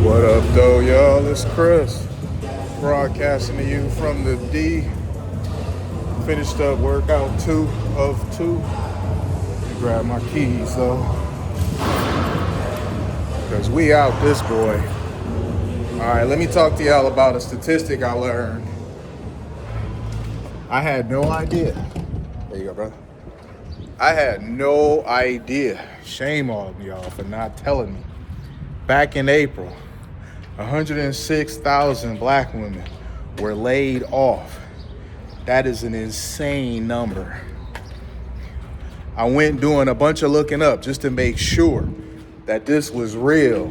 What up, though, y'all? It's Chris, broadcasting to you from the D. Finished up workout 2 of 2. Grab my keys, though, because we out this boy. All right, let me talk to y'all about a statistic I learned. I had no idea. There you go, brother. I had no idea. Shame on y'all for not telling me. Back in April, 106,000 black women were laid off. That is an insane number. I went doing a bunch of looking up just to make sure that this was real,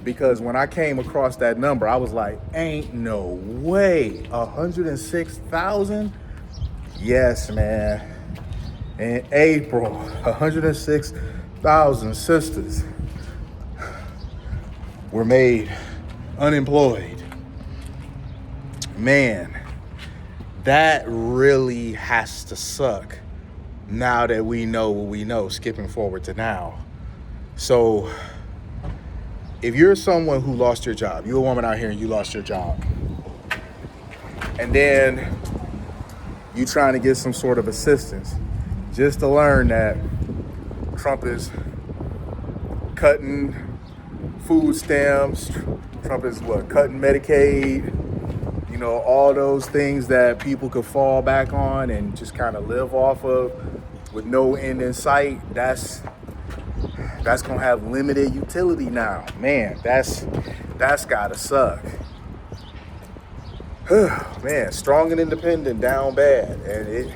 because when I came across that number, I was like, ain't no way. 106,000? Yes, man. In April, 106,000 sisters were made unemployed. Man, that really has to suck now that we know what we know, skipping forward to now. So if you're someone who lost your job, you're a woman out here and you lost your job, and then you trying to get some sort of assistance, just to learn that Trump is cutting food stamps, Trump is cutting Medicaid, all those things that people could fall back on and just kind of live off of with no end in sight. That's gonna have limited utility now. Man, that's gotta suck. Man, strong and independent down bad. And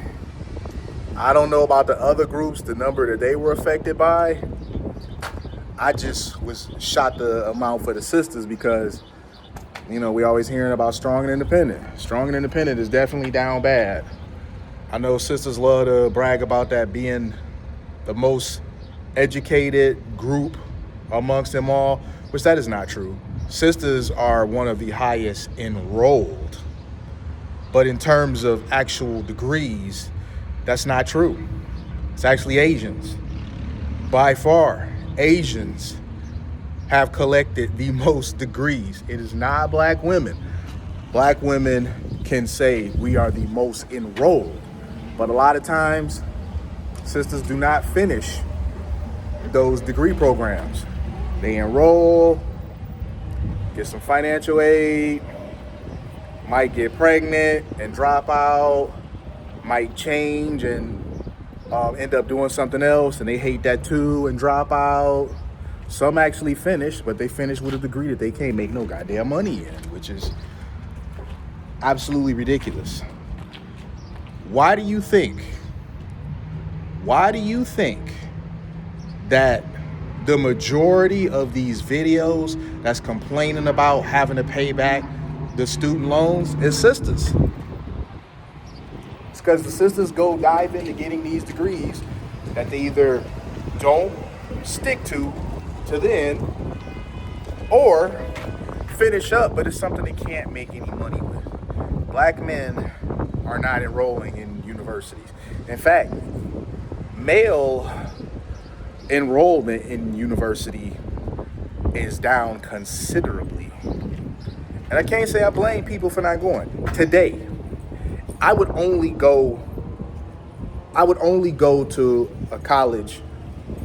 I don't know about the other groups, the number that they were affected by. I just was shocked the amount for the sisters, because, we always hearing about strong and independent. Strong and independent is definitely down bad. I know sisters love to brag about that being the most educated group amongst them all, which that is not true. Sisters are one of the highest enrolled. But in terms of actual degrees, that's not true. It's actually Asians. By far, Asians have collected the most degrees. It is not black women. Black women can say we are the most enrolled. But a lot of times, sisters do not finish those degree programs. They enroll, get some financial aid, might get pregnant and drop out, might change and end up doing something else, and they hate that too and drop out. Some actually finish, but they finish with a degree that they can't make no goddamn money in, which is absolutely ridiculous. Why do you think that the majority of these videos that's complaining about having to pay back the student loans is sisters? It's because the sisters go dive into getting these degrees that they either don't stick to the end, or finish up, but it's something they can't make any money with. Black men are not enrolling in universities. In fact, male enrollment in university is down considerably. And I can't say I blame people for not going. Today, I would only go to a college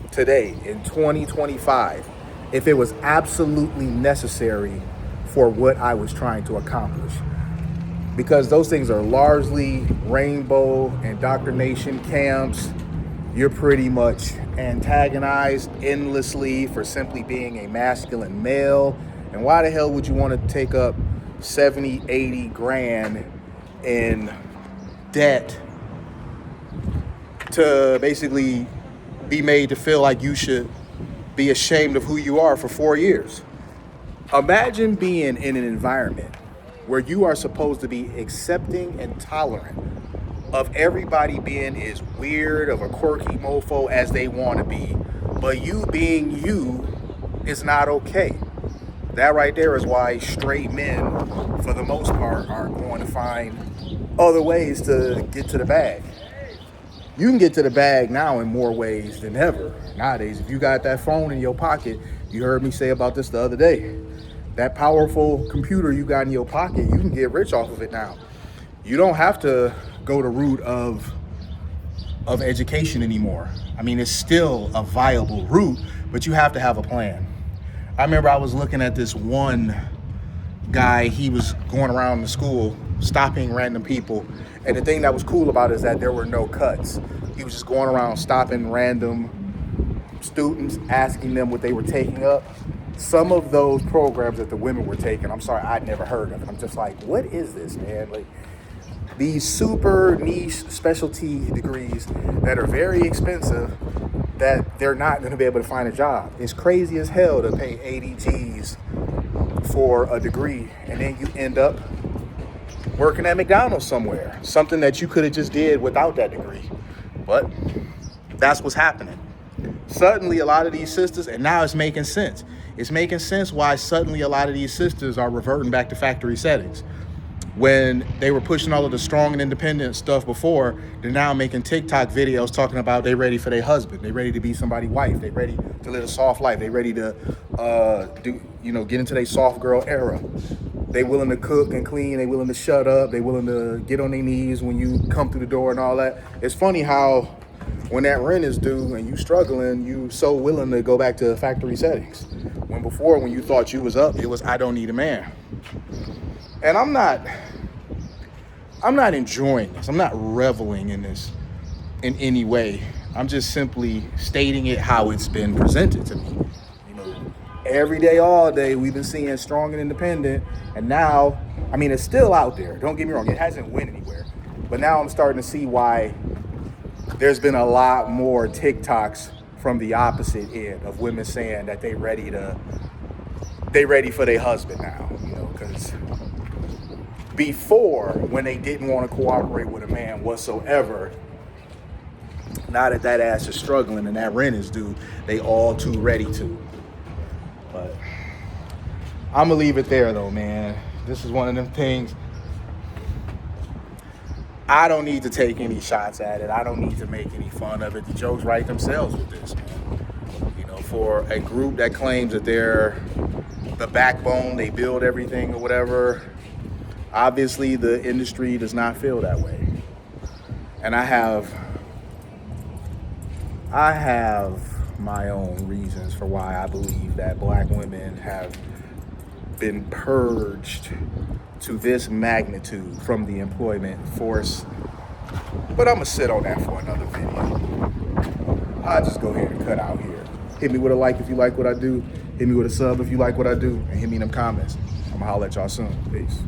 today in 2025 if it was absolutely necessary for what I was trying to accomplish. Because those things are largely rainbow indoctrination camps. You're pretty much antagonized endlessly for simply being a masculine male. And why the hell would you want to take up 70, 80 grand in debt to basically be made to feel like you should be ashamed of who you are for 4 years? Imagine being in an environment where you are supposed to be accepting and tolerant of everybody being as weird of a quirky mofo as they want to be, but you being you is not okay. That right there is why straight men, for the most part, are going to find other ways to get to the bag. You can get to the bag now in more ways than ever. Nowadays, if you got that phone in your pocket, you heard me say about this the other day, That powerful computer you got in your pocket, you can get rich off of it now. You don't have to go the route of education anymore. I mean, it's still a viable route, but you have to have a plan. I remember I was looking at this one guy. He was going around the school, stopping random people. And the thing that was cool about it is that there were no cuts. He was just going around stopping random students, asking them what they were taking up. Some of those programs that the women were taking, I'm sorry, I'd never heard of it. I'm just like, what is this, man? Like, these super niche specialty degrees that are very expensive, that they're not going to be able to find a job. It's crazy as hell to pay 80 G's for a degree, and then you end up working at McDonald's somewhere, something that you could have just did without that degree. But that's what's happening. Suddenly, a lot of these sisters, and now it's making sense. It's making sense why suddenly a lot of these sisters are reverting back to factory settings. When they were pushing all of the strong and independent stuff before, they're now making TikTok videos talking about they ready for their husband, they ready to be somebody's wife, they ready to live a soft life, they ready to get into their soft girl era. They willing to cook and clean, they willing to shut up, they willing to get on their knees when you come through the door and all that. It's funny how when that rent is due and you struggling, you so willing to go back to factory settings. When before, when you thought you was up, it was I don't need a man. And I'm not enjoying this. I'm not reveling in this in any way. I'm just simply stating it how it's been presented to me. Every day, all day, we've been seeing strong and independent. And now, I mean, it's still out there. Don't get me wrong. It hasn't went anywhere. But now I'm starting to see why there's been a lot more TikToks from the opposite end of women saying that they ready for their husband now. Because before, when they didn't want to cooperate with a man whatsoever, now that ass is struggling and that rent is due, they all too ready to. But I'm going to leave it there, though, man. This is one of them things. I don't need to take any shots at it. I don't need to make any fun of it. The jokes write themselves with this, man. For a group that claims that they're the backbone, they build everything or whatever, obviously the industry does not feel that way. And I have my own reasons for why I believe that black women have been purged to this magnitude from the employment force. But I'm gonna sit on that for another video. I'll just go ahead and cut out here. Hit me with a like if you like what I do. Hit me with a sub if you like what I do. And hit me in them comments. I'm gonna holler at y'all soon. Peace.